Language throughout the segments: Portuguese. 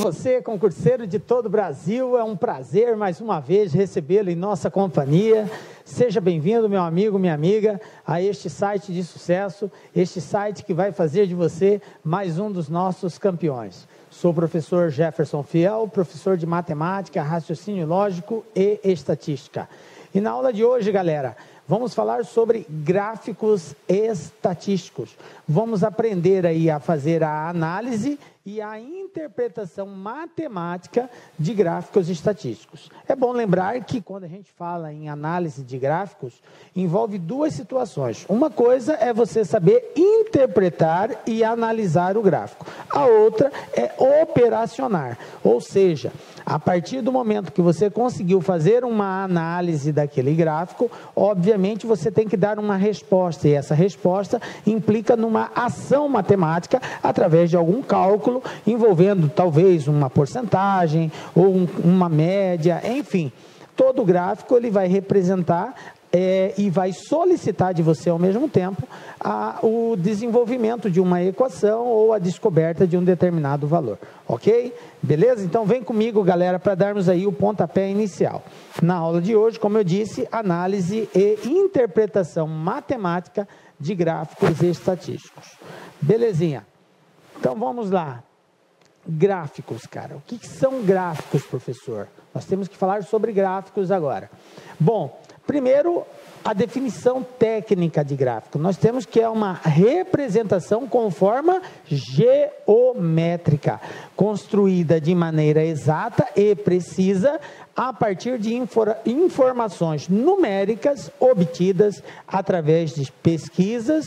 Você, concurseiro de todo o Brasil, é um prazer mais uma vez recebê-lo em nossa companhia. Seja bem-vindo, meu amigo, minha amiga, a este site de sucesso, este site que vai fazer de você mais um dos nossos campeões. Sou o professor Jefferson Fiel, professor de matemática, raciocínio lógico e estatística. E na aula de hoje, galera, vamos falar sobre gráficos estatísticos. Vamos aprender aí a fazer a análise e a interpretação matemática de gráficos estatísticos. É bom lembrar que quando a gente fala em análise de gráficos, envolve duas situações. Uma coisa é você saber interpretar e analisar o gráfico. A outra é operacionar, ou seja, a partir do momento que você conseguiu fazer uma análise daquele gráfico, obviamente você tem que dar uma resposta, e essa resposta implica numa ação matemática através de algum cálculo, envolvendo talvez uma porcentagem ou uma média, enfim. Todo gráfico ele vai representar e vai solicitar de você ao mesmo tempo o desenvolvimento de uma equação ou a descoberta de um determinado valor, ok? Beleza? Então vem comigo, galera, para darmos aí o pontapé inicial. Na aula de hoje, como eu disse, análise e interpretação matemática de gráficos estatísticos. Belezinha? Então vamos lá. Gráficos, cara. O que são gráficos, professor? Nós temos que falar sobre gráficos agora. Bom, primeiro, a definição técnica de gráfico. Nós temos que é uma representação com forma geométrica, construída de maneira exata e precisa a partir de informações numéricas obtidas através de pesquisas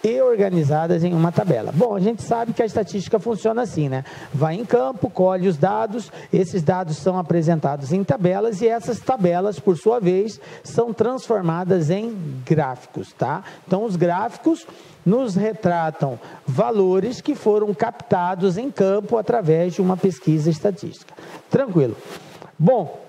e organizadas em uma tabela. Bom, a gente sabe que a estatística funciona assim, né? Vai em campo, colhe os dados, esses dados são apresentados em tabelas e essas tabelas, por sua vez, são transformadas em gráficos, tá? Então, os gráficos nos retratam valores que foram captados em campo através de uma pesquisa estatística. Tranquilo. Bom,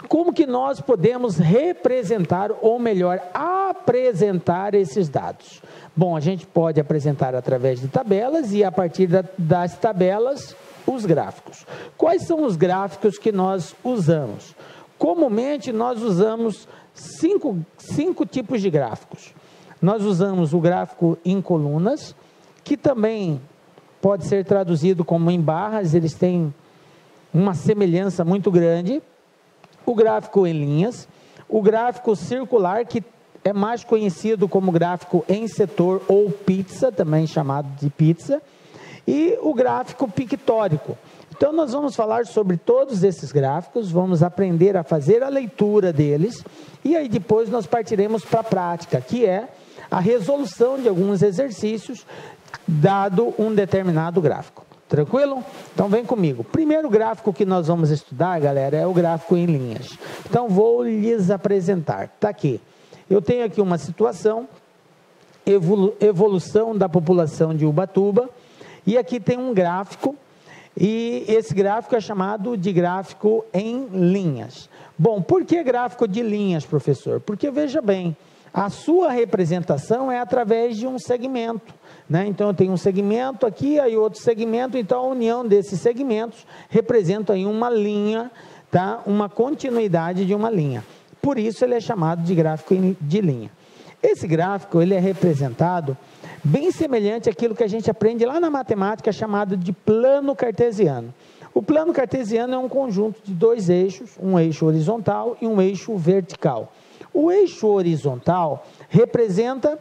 como que nós podemos representar, ou melhor, apresentar esses dados? Bom, a gente pode apresentar através de tabelas e a partir das tabelas, os gráficos. Quais são os gráficos que nós usamos? Comumente, nós usamos cinco tipos de gráficos. Nós usamos o gráfico em colunas, que também pode ser traduzido como em barras, eles têm uma semelhança muito grande. O gráfico em linhas, o gráfico circular, que é mais conhecido como gráfico em setor ou pizza, também chamado de pizza, e o gráfico pictórico. Então, nós vamos falar sobre todos esses gráficos, vamos aprender a fazer a leitura deles, e aí depois nós partiremos para a prática, que é a resolução de alguns exercícios, dado um determinado gráfico. Tranquilo? Então vem comigo. Primeiro gráfico que nós vamos estudar, galera, é o gráfico em linhas. Então vou lhes apresentar. Está aqui. Eu tenho aqui uma situação, evolução da população de Ubatuba, e aqui tem um gráfico, e esse gráfico é chamado de gráfico em linhas. Bom, por que gráfico de linhas, professor? Porque, veja bem, a sua representação é através de um segmento, né? Então, eu tenho um segmento aqui, aí outro segmento, então a união desses segmentos representa aí uma linha, tá? Uma continuidade de uma linha. Por isso, ele é chamado de gráfico de linha. Esse gráfico, ele é representado bem semelhante àquilo que a gente aprende lá na matemática, chamado de plano cartesiano. O plano cartesiano é um conjunto de dois eixos, um eixo horizontal e um eixo vertical. O eixo horizontal representa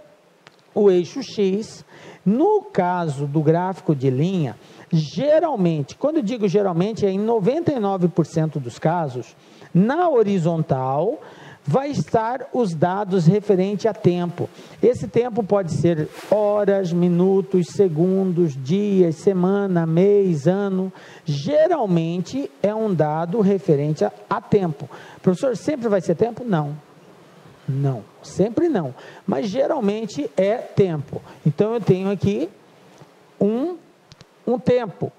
o eixo X. No caso do gráfico de linha, geralmente, quando eu digo geralmente, é em 99% dos casos, na horizontal vai estar os dados referente a tempo. Esse tempo pode ser horas, minutos, segundos, dias, semana, mês, ano. Geralmente é um dado referente a tempo. Professor, sempre vai ser tempo? Não. Não, sempre não. Mas geralmente é tempo. Então eu tenho aqui um tempo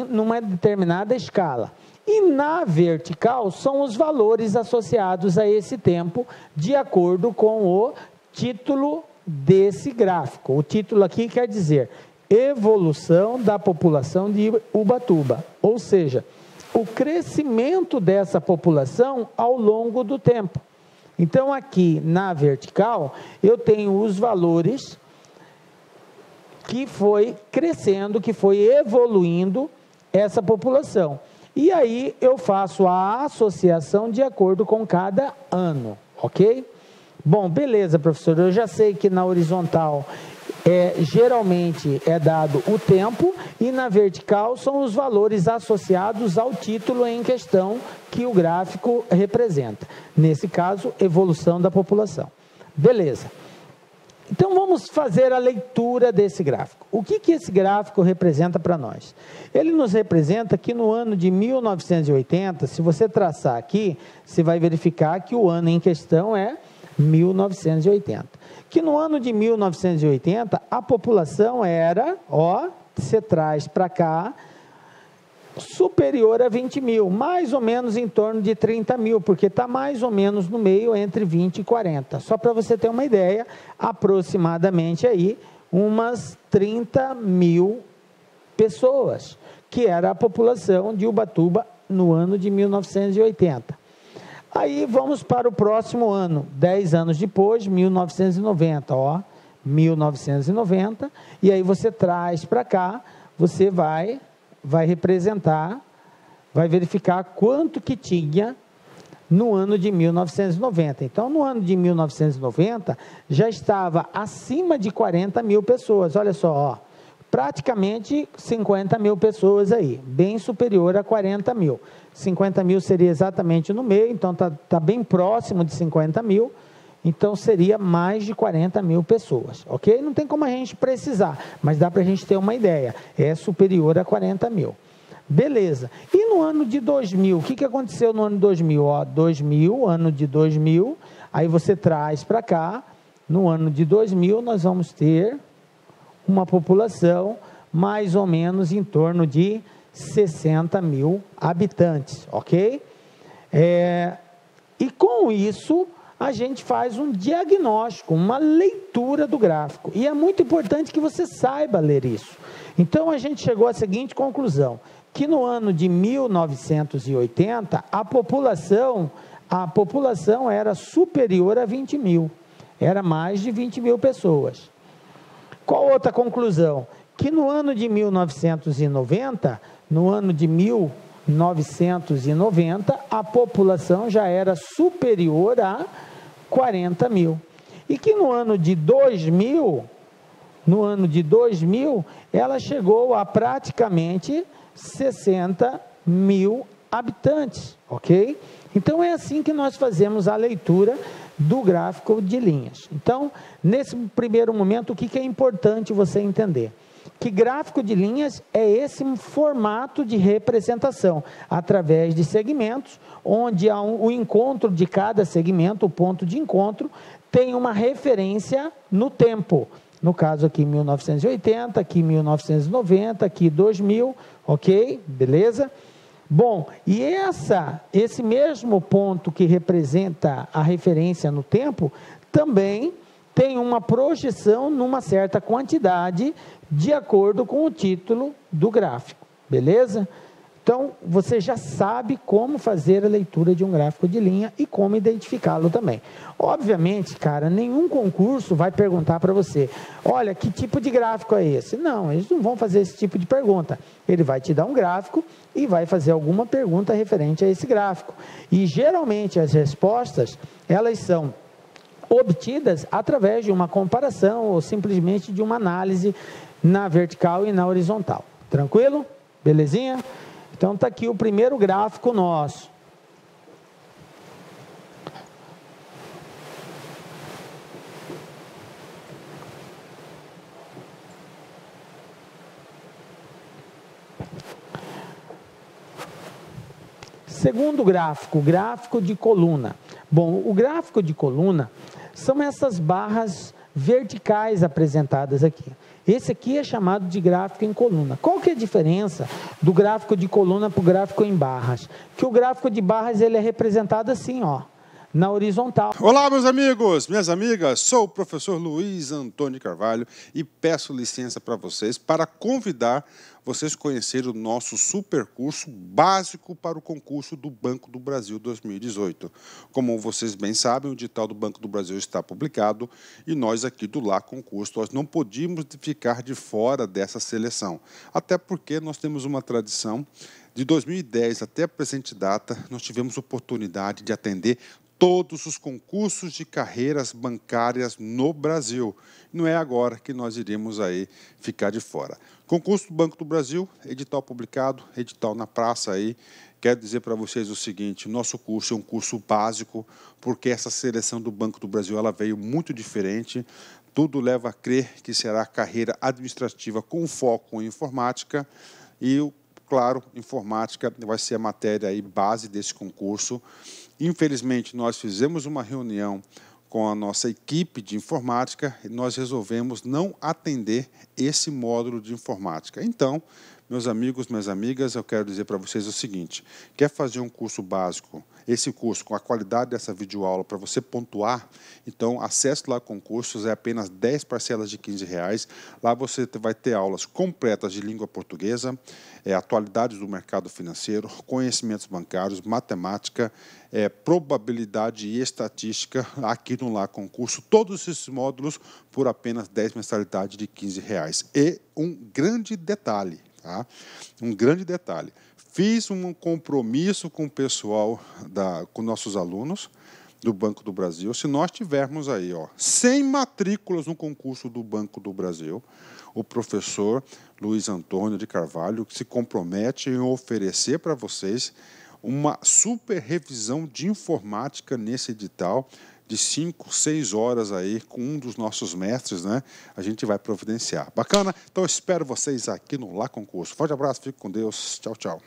numa determinada escala. E na vertical são os valores associados a esse tempo, de acordo com o título desse gráfico. O título aqui quer dizer evolução da população de Ubatuba, ou seja, o crescimento dessa população ao longo do tempo. Então, aqui na vertical, eu tenho os valores que foi crescendo, que foi evoluindo essa população. E aí, eu faço a associação de acordo com cada ano, ok? Bom, beleza, professor, eu já sei que na horizontal geralmente é dado o tempo e na vertical são os valores associados ao título em questão que o gráfico representa. Nesse caso, evolução da população. Beleza. Então, vamos fazer a leitura desse gráfico. O que esse gráfico representa para nós? Ele nos representa que no ano de 1980, se você traçar aqui, você vai verificar que o ano em questão é 1980. Que no ano de 1980, a população era, você traz para cá, superior a 20 mil, mais ou menos em torno de 30 mil, porque está mais ou menos no meio entre 20 e 40. Só para você ter uma ideia, aproximadamente aí, umas 30 mil pessoas, que era a população de Ubatuba no ano de 1980. Aí vamos para o próximo ano, 10 anos depois, 1990, 1990, e aí você traz para cá, você vai representar, vai verificar quanto que tinha no ano de 1990. Então, no ano de 1990, já estava acima de 40 mil pessoas, olha só, praticamente 50 mil pessoas aí, bem superior a 40 mil. 50 mil seria exatamente no meio, então tá bem próximo de 50 mil, então seria mais de 40 mil pessoas, ok? Não tem como a gente precisar, mas dá para a gente ter uma ideia, é superior a 40 mil. Beleza, e no ano de 2000, o que aconteceu no ano de 2000? 2000, ano de 2000, aí você traz para cá, no ano de 2000 nós vamos ter uma população mais ou menos em torno de 60 mil habitantes, ok? E com isso, a gente faz um diagnóstico, uma leitura do gráfico. E é muito importante que você saiba ler isso. Então, a gente chegou à seguinte conclusão, que no ano de 1980, a população era superior a 20 mil. Era mais de 20 mil pessoas. Qual outra conclusão? Que no ano de 1990, a população já era superior a 40 mil. E que no ano de 2000, ela chegou a praticamente 60 mil habitantes, ok? Então, é assim que nós fazemos a leitura do gráfico de linhas. Então, nesse primeiro momento, o que é importante você entender? Que gráfico de linhas é esse formato de representação, através de segmentos, onde há o encontro de cada segmento, o ponto de encontro, tem uma referência no tempo. No caso aqui 1980, aqui 1990, aqui 2000, ok? Beleza? Bom, e esse mesmo ponto que representa a referência no tempo, também tem uma projeção numa certa quantidade, de acordo com o título do gráfico, beleza? Então, você já sabe como fazer a leitura de um gráfico de linha e como identificá-lo também. Obviamente, cara, nenhum concurso vai perguntar para você, olha, que tipo de gráfico é esse? Não, eles não vão fazer esse tipo de pergunta. Ele vai te dar um gráfico e vai fazer alguma pergunta referente a esse gráfico. E, geralmente, as respostas, elas são obtidas através de uma comparação ou simplesmente de uma análise na vertical e na horizontal. Tranquilo? Belezinha? Então, está aqui o primeiro gráfico nosso. Segundo gráfico, o gráfico de coluna. Bom, o gráfico de coluna são essas barras verticais apresentadas aqui. Esse aqui é chamado de gráfico em coluna. Qual que é a diferença do gráfico de coluna para o gráfico em barras? Que o gráfico de barras ele é representado assim, ó. na horizontal. Olá, meus amigos, minhas amigas, sou o professor Luiz Antônio Carvalho e peço licença para vocês para convidar vocês a conhecerem o nosso super curso básico para o concurso do Banco do Brasil 2018. Como vocês bem sabem, o edital do Banco do Brasil está publicado e nós aqui do Lá Concurso nós não podíamos ficar de fora dessa seleção, até porque nós temos uma tradição. De 2010 até a presente data, nós tivemos oportunidade de atender todos os concursos de carreiras bancárias no Brasil. Não é agora que nós iremos aí ficar de fora. Concurso do Banco do Brasil, edital publicado, edital na praça aí. Quero dizer para vocês o seguinte, nosso curso é um curso básico, porque essa seleção do Banco do Brasil ela veio muito diferente. Tudo leva a crer que será carreira administrativa com foco em informática e claro, informática vai ser a matéria aí base desse concurso. Infelizmente, nós fizemos uma reunião com a nossa equipe de informática e nós resolvemos não atender esse módulo de informática. Então, meus amigos, minhas amigas, eu quero dizer para vocês o seguinte, quer fazer um curso básico, esse curso com a qualidade dessa videoaula para você pontuar, então acesse lá concursos, é apenas 10 parcelas de R$15. Lá você vai ter aulas completas de língua portuguesa, atualidades do mercado financeiro, conhecimentos bancários, matemática, probabilidade e estatística aqui no Lá Concurso, todos esses módulos por apenas 10 mensalidades de R$15. E um grande detalhe, tá? Um grande detalhe. Fiz um compromisso com o pessoal, com nossos alunos do Banco do Brasil. Se nós tivermos aí 100 matrículas no concurso do Banco do Brasil, o professor Luiz Antônio de Carvalho se compromete em oferecer para vocês uma super revisão de informática nesse edital, de 5, 6 horas aí com um dos nossos mestres, né? A gente vai providenciar. Bacana? Então eu espero vocês aqui no Lá Concurso. Forte abraço, fique com Deus. Tchau, tchau.